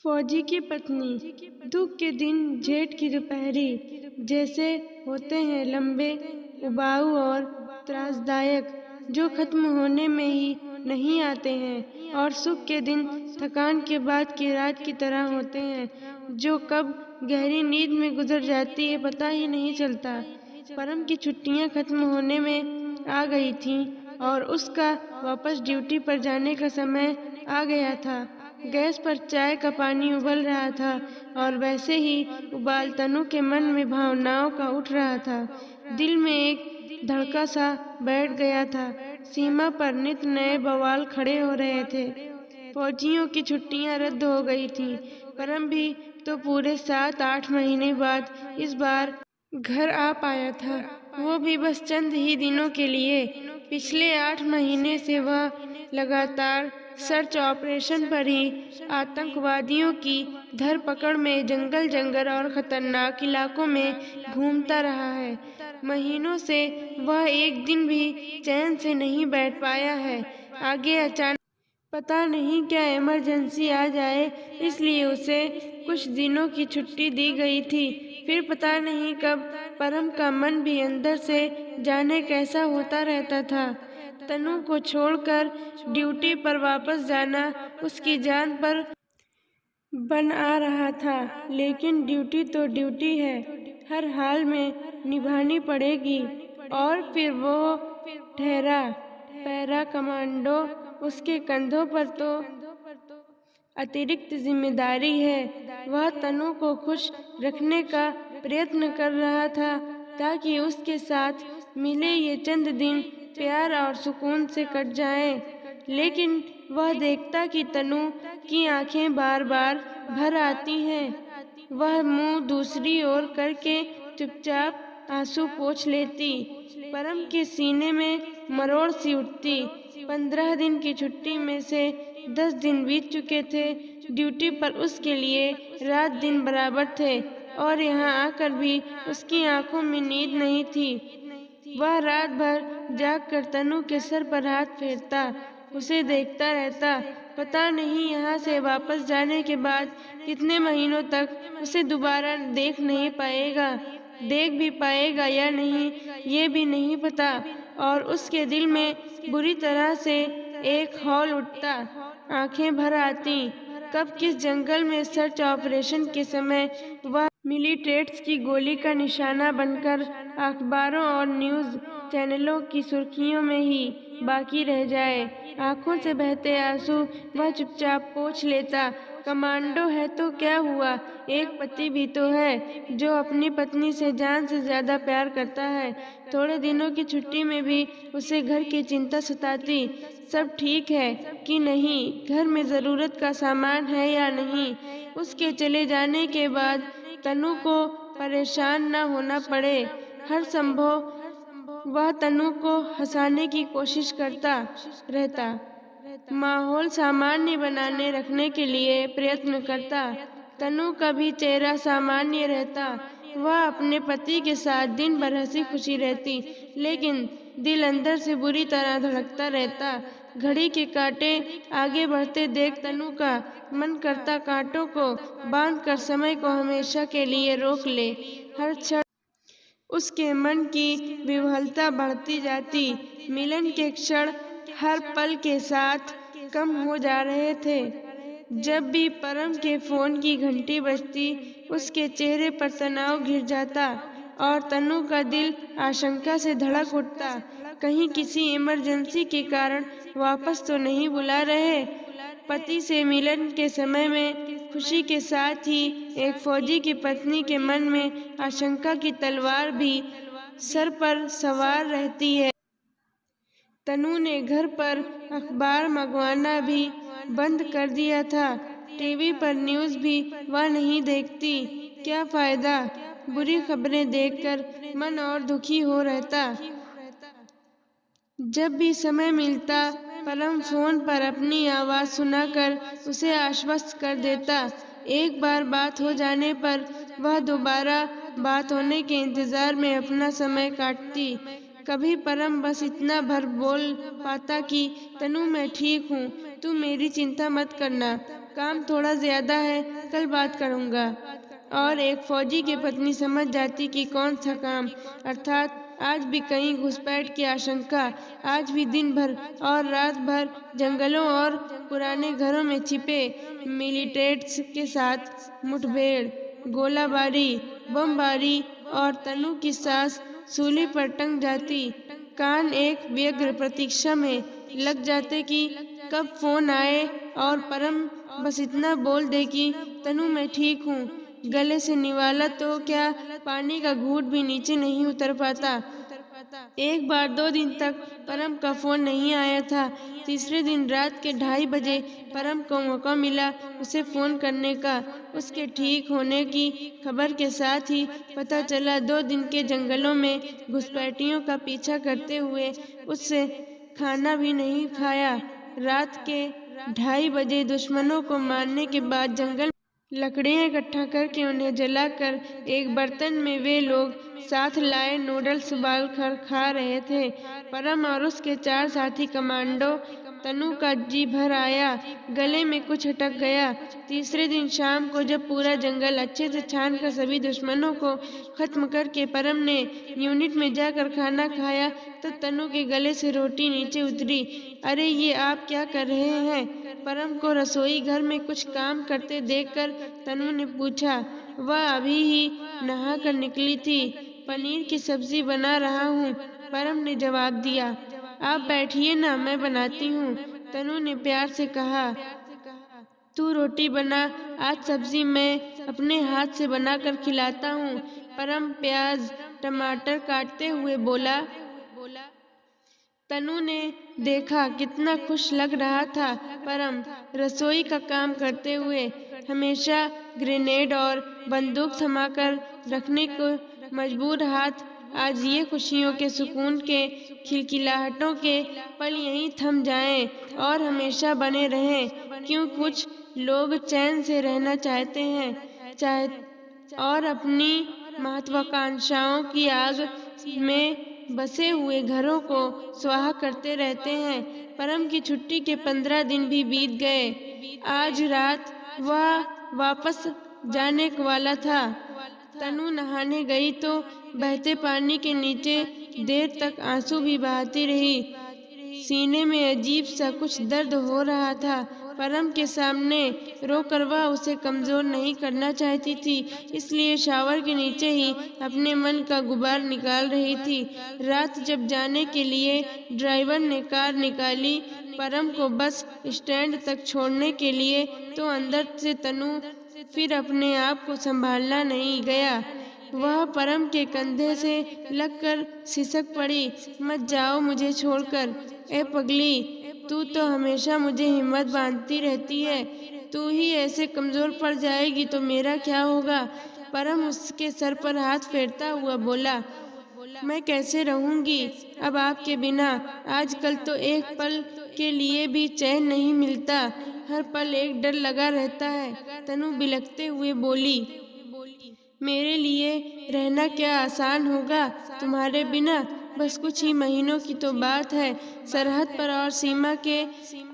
फौजी की पत्नी। दुख के दिन जेठ की दोपहरी जैसे होते हैं, लंबे, उबाऊ और त्रासदायक, जो खत्म होने में ही नहीं आते हैं। और सुख के दिन थकान के बाद की रात की तरह होते हैं, जो कब गहरी नींद में गुजर जाती है पता ही नहीं चलता। परम की छुट्टियां खत्म होने में आ गई थीं और उसका वापस ड्यूटी पर जाने का समय आ गया था। गैस पर चाय का पानी उबल रहा था और वैसे ही उबाल तनु के मन में भावनाओं का उठ रहा था। दिल में एक धड़का सा बैठ गया था। सीमा पर नित नए बवाल खड़े हो रहे थे। फौजियों की छुट्टियां रद्द हो गई थीं। परम भी तो पूरे 7-8 महीने बाद इस बार घर आ पाया था, वो भी बस चंद ही दिनों के लिए। पिछले 8 महीने से वह लगातार सर्च ऑपरेशन पर ही आतंकवादियों की धरपकड़ में जंगल जंगल और खतरनाक इलाकों में घूमता रहा है। महीनों से वह एक दिन भी चैन से नहीं बैठ पाया है। आगे अचानक पता नहीं क्या इमरजेंसी आ जाए, इसलिए उसे कुछ दिनों की छुट्टी दी गई थी। फिर पता नहीं कब परम का मन भी अंदर से जाने कैसा होता रहता था। तनु को छोड़कर ड्यूटी पर वापस जाना उसकी जान पर बन आ रहा था, लेकिन ड्यूटी तो ड्यूटी है, हर हाल में निभानी पड़ेगी। और फिर वो ठहरा, पैरा कमांडो, उसके कंधों पर तो अतिरिक्त जिम्मेदारी है। वह तनु को खुश रखने का प्रयत्न कर रहा था ताकि उसके साथ मिले ये चंद दिन प्यार और सुकून से कट जाएं। लेकिन वह देखता कि तनु की आंखें बार बार भर आती हैं। वह मुंह दूसरी ओर करके चुपचाप आंसू पोंछ लेती। परम के सीने में मरोड़ सी उठती। 15 दिन की छुट्टी में से 10 दिन बीत चुके थे। ड्यूटी पर उसके लिए रात दिन बराबर थे और यहाँ आकर भी उसकी आंखों में नींद नहीं थी। वह रात भर जागकर तनु के सर पर हाथ फेरता, उसे देखता रहता। पता नहीं यहाँ से वापस जाने के बाद कितने महीनों तक उसे दोबारा देख नहीं पाएगा। देख भी पाएगा या नहीं ये भी नहीं पता। और उसके दिल में बुरी तरह से एक हौल उठता, आंखें भर आती। कब किस जंगल में सर्च ऑपरेशन के समय वह मिलिटेंट्स की गोली का निशाना बनकर अखबारों और न्यूज़ चैनलों की सुर्खियों में ही बाकी रह जाए। आंखों से बहते आंसू वह चुपचाप पोंछ लेता। कमांडो है तो क्या हुआ, एक पति भी तो है जो अपनी पत्नी से जान से ज्यादा प्यार करता है। थोड़े दिनों की छुट्टी में भी उसे घर की चिंता सताती। सब ठीक है कि नहीं, घर में जरूरत का सामान है या नहीं। उसके चले जाने के बाद तनु को परेशान न होना पड़े, हर संभव वह तनु को हंसाने की कोशिश करता रहता, माहौल सामान्य बनाने रखने के लिए प्रयत्न करता। तनु का भी चेहरा सामान्य रहता। वह अपने पति के साथ दिन भर हंसी खुशी रहती, लेकिन दिल अंदर से बुरी तरह धड़कता रहता। घड़ी के कांटे आगे बढ़ते देख तनु का मन करता कांटों को बांधकर समय को हमेशा के लिए रोक ले। हर क्षण उसके मन की विह्वलता बढ़ती जाती। मिलन के क्षण हर पल के साथ कम हो जा रहे थे। जब भी परम के फोन की घंटी बजती, उसके चेहरे पर तनाव घिर जाता और तनु का दिल आशंका से धड़क उठता। कहीं किसी इमरजेंसी के कारण वापस तो नहीं बुला रहे। पति से मिलन के समय में खुशी के साथ ही एक फौजी की पत्नी के मन में आशंका की तलवार भी सर पर सवार रहती है। तनु ने घर पर अखबार मंगवाना भी बंद कर दिया था। टीवी पर न्यूज़ भी वह नहीं देखती। क्या फायदा, बुरी खबरें देखकर मन और दुखी हो रहता। जब भी समय मिलता परम फोन पर अपनी आवाज़ सुनाकर उसे आश्वस्त कर देता। एक बार बात हो जाने पर वह दोबारा बात होने के इंतजार में अपना समय काटती। कभी परम बस इतना भर बोल पाता कि तनु मैं ठीक हूँ, तू मेरी चिंता मत करना। काम थोड़ा ज्यादा है, कल बात करूँगा। और एक फौजी की पत्नी समझ जाती कि कौन सा काम, अर्थात आज भी कहीं घुसपैठ की आशंका। आज भी दिन भर और रात भर जंगलों और पुराने घरों में छिपे मिलिटेंट्स के साथ मुठभेड़, गोलाबारी, बमबारी और तनु की सांस सूली पर टंग जाती। कान एक व्यग्र प्रतीक्षा में लग जाते कि कब फोन आए और परम बस इतना बोल दे कि तनु मैं ठीक हूँ। गले से निवाला तो क्या, पानी का घूंट भी नीचे नहीं उतर पाता। एक बार 2 दिन तक परम का फोन नहीं आया था। तीसरे दिन रात के 2:30 बजे परम को मौका मिला उसे फोन करने का। उसके ठीक होने की खबर के साथ ही पता चला 2 दिन के जंगलों में घुसपैठियों का पीछा करते हुए उससे खाना भी नहीं खाया। रात के 2:30 बजे दुश्मनों को मारने के बाद जंगल लकड़ियां इकट्ठा करके उन्हें जलाकर एक बर्तन में वे लोग साथ लाए नूडल्स उबालकर खा रहे थे। परम और उसके 4 साथी कमांडो। तनु का जी भर आया, गले में कुछ अटक गया। तीसरे दिन शाम को जब पूरा जंगल अच्छे से छान कर सभी दुश्मनों को खत्म करके परम ने यूनिट में जाकर खाना खाया तो तनु के गले से रोटी नीचे उतरी। अरे ये आप क्या कर रहे हैं? परम को रसोई घर में कुछ काम करते देखकर तनु ने पूछा। वह अभी ही नहा कर निकली थी। पनीर की सब्जी बना रहा हूँ, परम ने जवाब दिया। आप बैठिए ना, मैं बनाती हूँ, तनु ने प्यार से कहा। तू रोटी बना, आज सब्जी मैं अपने हाथ से बनाकर खिलाता हूँ, परम प्याज टमाटर काटते हुए बोला। तनु ने देखा कितना खुश लग रहा था परम रसोई का काम करते हुए। हमेशा ग्रेनेड और बंदूक थमाकर रखने को मजबूर हाथ आज ये खुशियों के सुकून के खिलखिलाहटों के पल यहीं थम जाएं और हमेशा बने रहें। क्यों कुछ लोग चैन से रहना चाहते हैं चाहे और अपनी महत्वाकांक्षाओं की आग में बसे हुए घरों को स्वाहा करते रहते हैं। परम की छुट्टी के 15 दिन भी बीत गए। आज रात वह वापस जाने वाला था। तनु नहाने गई तो बहते पानी के नीचे देर तक आंसू भी बहाती रही। सीने में अजीब सा कुछ दर्द हो रहा था। परम के सामने रोकर वह उसे कमजोर नहीं करना चाहती थी, इसलिए शावर के नीचे ही अपने मन का गुबार निकाल रही थी। रात जब जाने के लिए ड्राइवर ने कार निकाली परम को बस स्टैंड तक छोड़ने के लिए, तो अंदर से तनु फिर अपने आप को संभालना नहीं गया। वह परम के कंधे से लगकर सिसक पड़ी। मत जाओ मुझे छोड़कर, ए पगली, तू तो हमेशा मुझे हिम्मत बांधती रहती है। तू ही ऐसे कमजोर पड़ जाएगी तो मेरा क्या होगा? परम उसके सर पर हाथ फेरता हुआ बोला। मैं कैसे रहूंगी अब आपके बिना? आजकल तो एक पल के लिए भी चैन नहीं मिलता, हर पल एक डर लगा रहता है, तनु बिलखते हुए बोली। मेरे लिए रहना क्या आसान होगा तुम्हारे बिना? बस कुछ ही महीनों की तो बात है। सरहद पर और सीमा के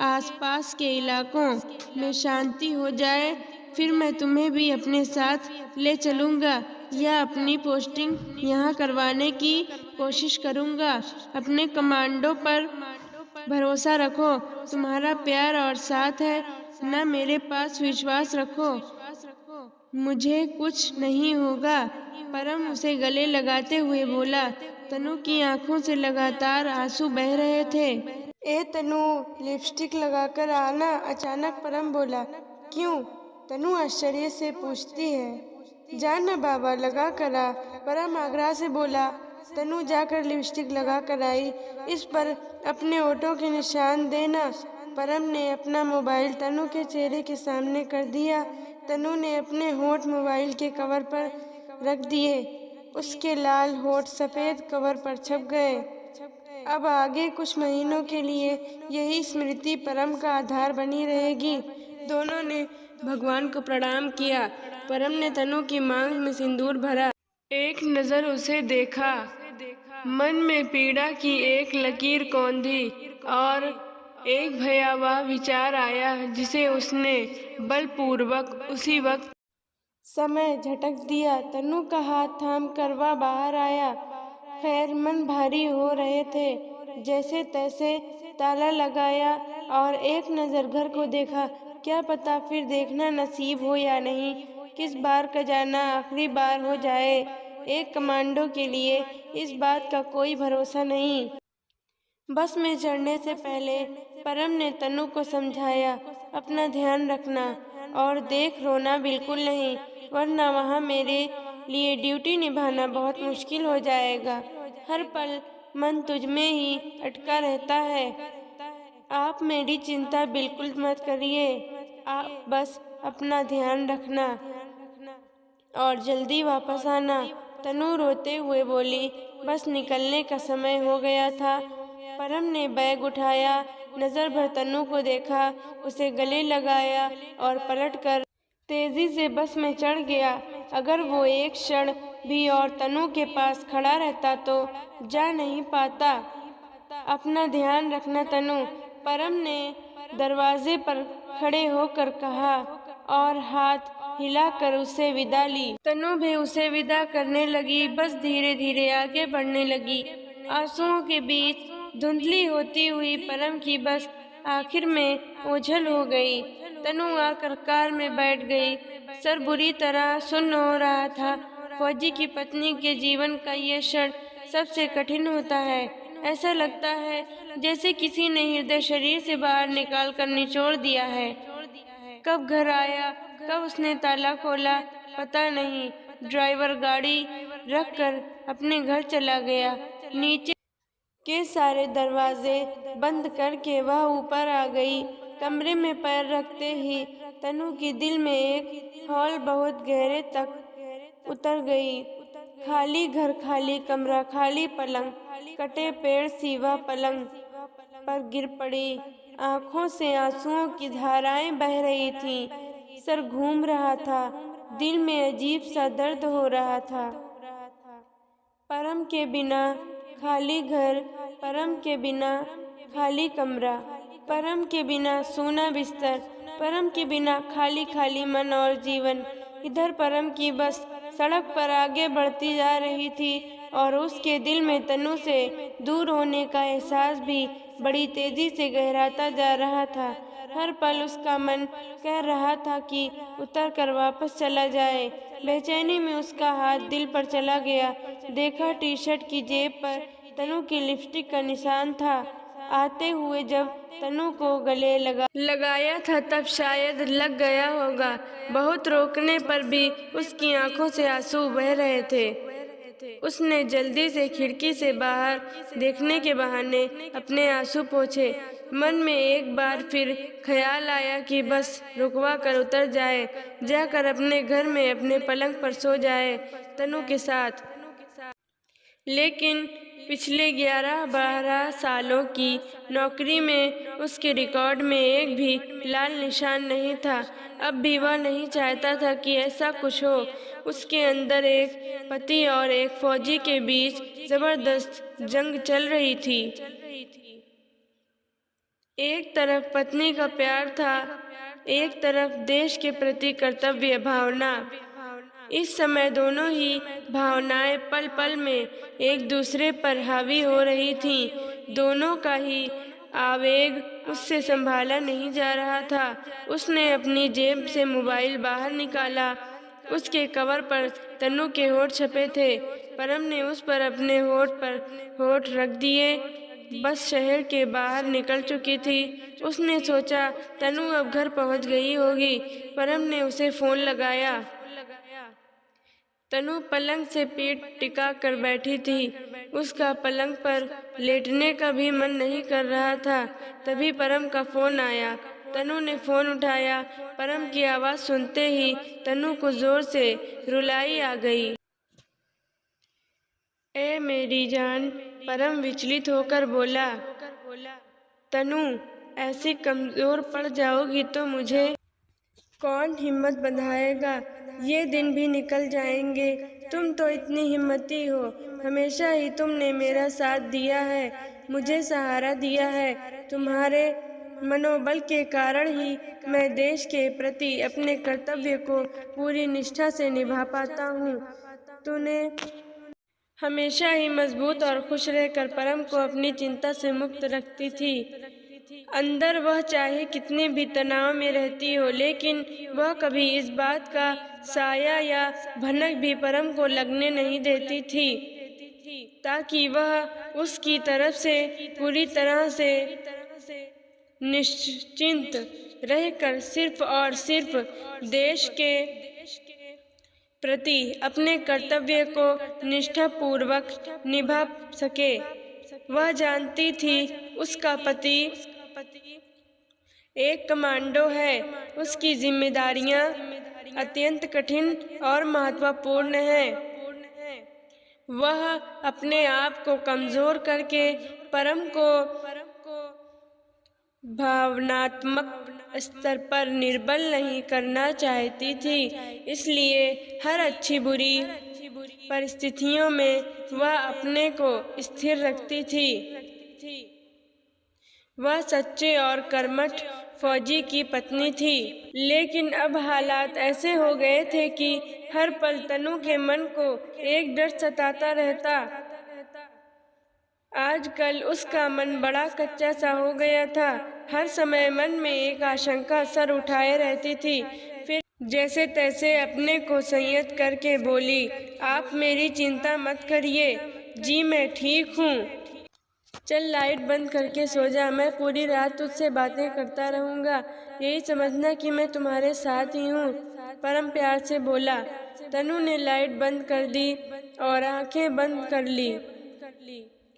आसपास के इलाकों में शांति हो जाए, फिर मैं तुम्हें भी अपने साथ ले चलूँगा या अपनी पोस्टिंग यहाँ करवाने की कोशिश करूँगा। अपने कमांडो पर भरोसा रखो, तुम्हारा प्यार और साथ है न, मेरे पास विश्वास रखो, मुझे कुछ नहीं होगा। परम उसे गले लगाते हुए बोला। तनु की आंखों से लगातार आंसू बह रहे थे। ए तनु, लिपस्टिक लगाकर आना, अचानक परम बोला। क्यों? तनु आश्चर्य से पूछती है। जाना बाबा, लगा कर आ, परम आग्रह से बोला। तनु जाकर लिपस्टिक लगा कर आई। इस पर अपने होठों के निशान देना। परम ने अपना मोबाइल तनु के चेहरे के सामने कर दिया। तनु ने अपने होठ मोबाइल के कवर पर रख दिए। उसके लाल होठ सफेद कवर पर छप गए। अब आगे कुछ महीनों के लिए यही स्मृति परम का आधार बनी रहेगी। दोनों ने भगवान को प्रणाम किया। परम ने तनु की मांग में सिंदूर भरा। एक नजर उसे देखा, मन में पीड़ा की एक लकीर कौंधी और एक भयावह विचार आया जिसे उसने बलपूर्वक उसी वक्त समय झटक दिया। तनु का हाथ थाम कर वह बाहर आया। खैर, मन भारी हो रहे थे। जैसे तैसे ताला लगाया और एक नज़र घर को देखा। क्या पता फिर देखना नसीब हो या नहीं। किस बार का जाना आखिरी बार हो जाए। एक कमांडो के लिए इस बात का कोई भरोसा नहीं। बस में चढ़ने से पहले परम ने तनु को समझाया, अपना ध्यान रखना और देख रोना बिल्कुल नहीं, वरना वहाँ मेरे लिए ड्यूटी निभाना बहुत मुश्किल हो जाएगा। हर पल मन तुझ में ही अटका रहता है। आप मेरी चिंता बिल्कुल मत करिए। आप बस अपना ध्यान रखना और जल्दी वापस आना। तनु रोते हुए बोली, बस निकलने का समय हो गया था। परम ने बैग उठाया, नजर भर तनु को देखा, उसे गले लगाया और पलटकर तेजी से बस में चढ़ गया। अगर वो एक क्षण भी और तनु के पास खड़ा रहता तो जा नहीं पाता। अपना ध्यान रखना तनु, परम ने दरवाजे पर खड़े होकर कहा और हाथ हिलाकर उसे विदा ली। तनु भी उसे विदा करने लगी। बस धीरे धीरे आगे बढ़ने लगी। आंसुओं के बीच धुंधली होती हुई परम की बस आखिर में ओझल हो गई। तनु आकर कार में बैठ गई। सर बुरी तरह सुन्न हो रहा था। फौजी की पत्नी के जीवन का ये क्षण सबसे कठिन होता है। ऐसा लगता है जैसे किसी ने हृदय शरीर से बाहर निकाल कर निचोड़ दिया है। कब घर आया, कब उसने ताला खोला, पता नहीं। ड्राइवर गाड़ी रखकर अपने घर चला गया। नीचे के सारे दरवाजे बंद करके वह ऊपर आ गई। कमरे में पैर रखते ही तनु की दिल में एक हौल बहुत गहरे तक उतर गई। खाली घर, खाली कमरा, खाली पलंग, कटे पेड़ सी वह पलंग पर गिर पड़ी। आंखों से आंसुओं की धाराएं बह रही थीं। सर घूम रहा था। दिल में अजीब सा दर्द हो रहा था। परम के बिना खाली घर, परम के बिना खाली कमरा, परम के बिना सूना बिस्तर, परम के बिना खाली खाली मन और जीवन। इधर परम की बस सड़क पर आगे बढ़ती जा रही थी और उसके दिल में तनु से दूर होने का एहसास भी बड़ी तेजी से गहराता जा रहा था। हर पल उसका मन कह रहा था कि उतर कर वापस चला जाए। बेचैनी में उसका हाथ दिल पर चला गया। देखा टी शर्ट की जेब पर तनु की लिपस्टिक का निशान था। आते हुए जब तनु को गले लगाया था तब शायद लग गया होगा। बहुत रोकने पर भी उसकी आंखों से आंसू बह रहे थे। उसने जल्दी से खिड़की से बाहर देखने के बहाने अपने आंसू पोंछे। मन में एक बार फिर ख्याल आया कि बस रुकवा कर उतर जाए, जाकर अपने घर में अपने पलंग पर सो जाए तनु के साथ। लेकिन पिछले 11-12 सालों की नौकरी में उसके रिकॉर्ड में एक भी लाल निशान नहीं था। अब भी वह नहीं चाहता था कि ऐसा कुछ हो। उसके अंदर एक पति और एक फौजी के बीच जबरदस्त जंग चल रही थी। एक तरफ पत्नी का प्यार था, एक तरफ देश के प्रति कर्तव्य भावना। इस समय दोनों ही भावनाएं पल पल में एक दूसरे पर हावी हो रही थीं। दोनों का ही आवेग उससे संभाला नहीं जा रहा था। उसने अपनी जेब से मोबाइल बाहर निकाला। उसके कवर पर तनु के होठ छपे थे। परम ने उस पर अपने होठ पर होठ रख दिए। बस शहर के बाहर निकल चुकी थी। उसने सोचा तनु अब घर पहुंच गई होगी। परम ने उसे फोन लगाया। तनु पलंग से पीठ टिका कर बैठी थी। उसका पलंग पर लेटने का भी मन नहीं कर रहा था। तभी परम का फोन आया। तनु ने फोन उठाया। परम की आवाज़ सुनते ही तनु को जोर से रुलाई आ गई। ए मेरी जान, परम विचलित होकर बोला। तनु, ऐसी कमज़ोर पड़ जाओगी तो मुझे कौन हिम्मत बंधाएगा। ये दिन भी निकल जाएंगे। तुम तो इतनी हिम्मती हो। हमेशा ही तुमने मेरा साथ दिया है, मुझे सहारा दिया है। तुम्हारे मनोबल के कारण ही मैं देश के प्रति अपने कर्तव्य को पूरी निष्ठा से निभा पाता हूँ। तूने हमेशा ही मजबूत और खुश रहकर परम को अपनी चिंता से मुक्त रखती थी। अंदर वह चाहे कितने भी तनाव में रहती हो, लेकिन वह कभी इस बात का साया या भनक भी परम को लगने नहीं देती थी, ताकि वह उसकी तरफ से पूरी तरह से निश्चिंत रहकर सिर्फ और सिर्फ देश के प्रति अपने कर्तव्य को निष्ठापूर्वक निभा सके। वह जानती थी उसका पति एक कमांडो है, उसकी जिम्मेदारियां अत्यंत कठिन और महत्वपूर्ण हैं। वह अपने आप को कमजोर करके परम को भावनात्मक स्तर पर निर्बल नहीं करना चाहती थी, इसलिए हर अच्छी बुरी परिस्थितियों में वह अपने को स्थिर रखती थी। वह सच्चे और कर्मठ फौजी की पत्नी थी, लेकिन अब हालात ऐसे हो गए थे कि हर पल तनु के मन को एक डर सताता रहता। आजकल उसका मन बड़ा कच्चा सा हो गया था। हर समय मन में एक आशंका सर उठाए रहती थी। फिर जैसे तैसे अपने को संयत करके बोली, आप मेरी चिंता मत करिए जी, मैं ठीक हूँ। चल लाइट बंद करके सो जा, मैं पूरी रात तुझसे बातें करता रहूँगा। यही समझना कि मैं तुम्हारे साथ ही हूँ, परम प्यार से बोला। तनु ने लाइट बंद कर दी और आंखें बंद कर ली,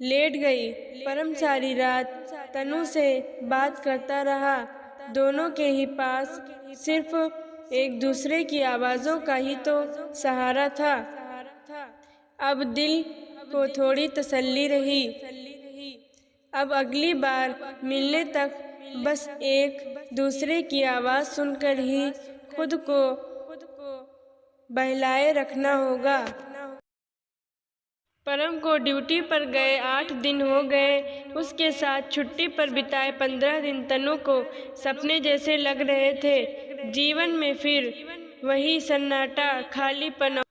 लेट गई। परम सारी रात तनु से बात करता रहा। दोनों के ही पास सिर्फ एक दूसरे की आवाज़ों का ही तो सहारा था। अब दिल को थोड़ी तसल्ली रही। अब अगली बार मिलने तक बस एक दूसरे की आवाज़ सुनकर ही खुद को बहलाए रखना होगा। परम को ड्यूटी पर गए 8 दिन हो गए। उसके साथ छुट्टी पर बिताए 15 दिन तनु को सपने जैसे लग रहे थे। जीवन में फिर वही सन्नाटा, खालीपन,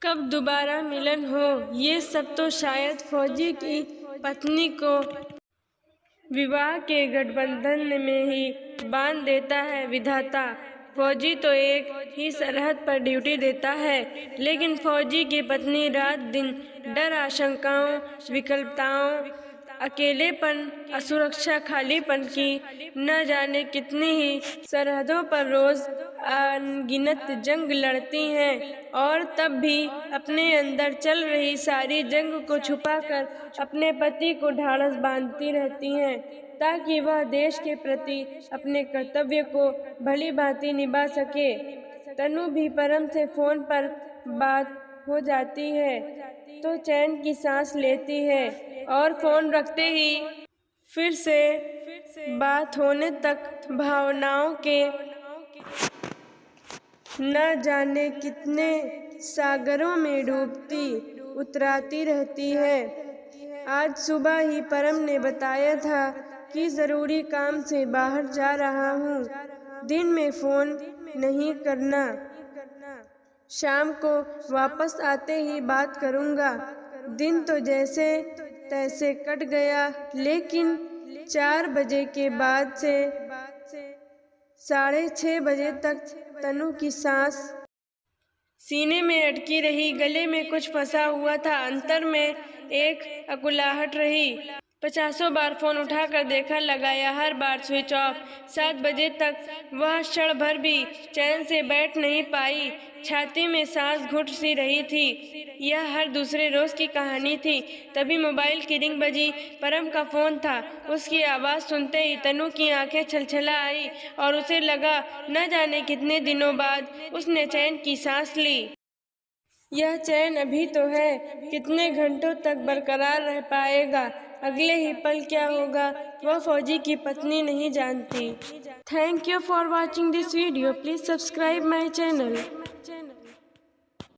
कब दोबारा मिलन हो, ये सब तो शायद फौजी की पत्नी को विवाह के गठबंधन में ही बांध देता है विधाता। फौजी तो एक ही सरहद पर ड्यूटी देता है, लेकिन फौजी की पत्नी रात दिन डर, आशंकाओं, विकल्पताओं, अकेलेपन, असुरक्षा, खालीपन की न जाने कितनी ही सरहदों पर रोज अनगिनत जंग लड़ती हैं, और तब भी अपने अंदर चल रही सारी जंग को छुपाकर अपने पति को ढाढ़स बांधती रहती हैं, ताकि वह देश के प्रति अपने कर्तव्य को भली भांति निभा सके। तनु भी परम से फोन पर बात हो जाती है तो चैन की सांस लेती है, और फोन रखते ही फिर से बात होने तक भावनाओं के न जाने कितने सागरों में डूबती उतराती रहती है। आज सुबह ही परम ने बताया था कि ज़रूरी काम से बाहर जा रहा हूँ, दिन में फ़ोन नहीं करना, शाम को वापस आते ही बात करूँगा। दिन तो जैसे तैसे कट गया, लेकिन 4 बजे के बाद से 6:30 बजे तक तनु की सांस सीने में अटकी रही, गले में कुछ फंसा हुआ था, अंतर में एक अकुलाहट रही। 50 बार फोन उठाकर देखा, लगाया, हर बार स्विच ऑफ। 7 बजे तक वह क्षण भर भी चैन से बैठ नहीं पाई, छाती में सांस घुट सी रही थी। यह हर दूसरे रोज की कहानी थी। तभी मोबाइल की रिंग बजी, परम का फोन था। उसकी आवाज़ सुनते ही तनु की आंखें छलछला आई और उसे लगा न जाने कितने दिनों बाद उसने चैन की सांस ली। यह चैन अभी तो है, कितने घंटों तक बरकरार रह पाएगा, अगले ही पल क्या होगा, वह फौजी की पत्नी नहीं जानती। Thank you for watching this video. Please subscribe my channel.